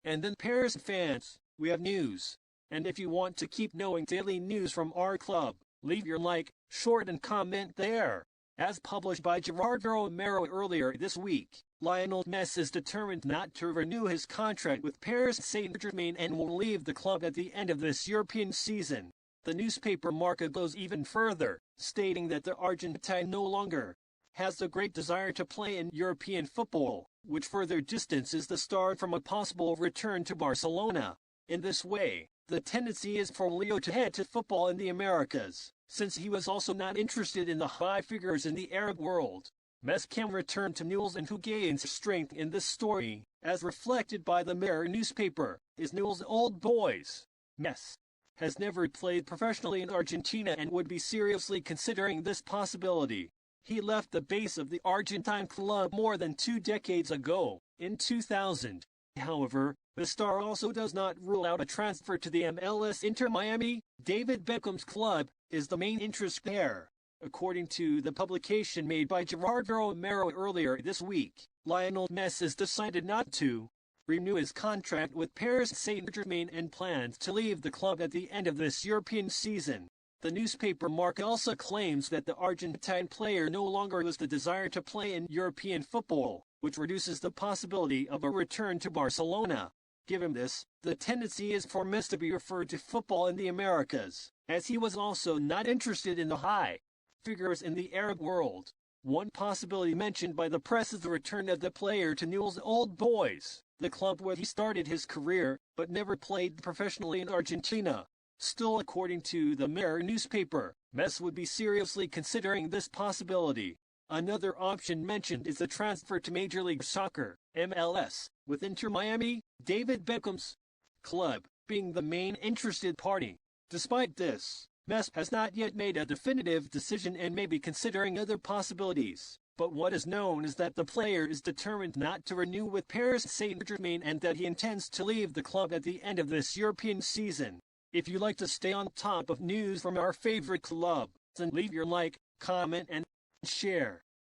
And then Paris fans, we have news. And if you want to keep knowing daily news from our club, leave your like, short and comment there. As published by Gerard Romero earlier this week, Lionel Messi is determined not to renew his contract with Paris Saint-Germain and will leave the club at the end of this European season. The newspaper Marca goes even further, stating that the Argentine no longer has the great desire to play in European football, which further distances the star from a possible return to Barcelona. In this way, the tendency is for Leo to head to football in the Americas, since he was also not interested in the high figures in the Arab world. Messi can return to Newell's, and who gains strength in this story, as reflected by the Mirror newspaper, is Newell's old boys. Messi has never played professionally in Argentina and would be seriously considering this possibility. He left the base of the Argentine club more than 2 decades ago, in 2000. However, the star also does not rule out a transfer to the MLS. Inter Miami, David Beckham's club, is the main interest there. According to the publication made by Gerard Romero earlier this week, Lionel Messi has decided not to renew his contract with Paris Saint-Germain and plans to leave the club at the end of this European season. The newspaper Marca also claims that the Argentine player no longer has the desire to play in European football, which reduces the possibility of a return to Barcelona. Given this, the tendency is for Messi to be referred to football in the Americas, as he was also not interested in the high figures in the Arab world. One possibility mentioned by the press is the return of the player to Newell's Old Boys, the club where he started his career, but never played professionally in Argentina. Still, according to the Mirror newspaper, Messi would be seriously considering this possibility. Another option mentioned is the transfer to Major League Soccer, MLS, with Inter Miami, David Beckham's club, being the main interested party. Despite this, Messi has not yet made a definitive decision and may be considering other possibilities. But what is known is that the player is determined not to renew with Paris Saint-Germain and that he intends to leave the club at the end of this European season. If you like to stay on top of news from our favorite club, then leave your like, comment, and share.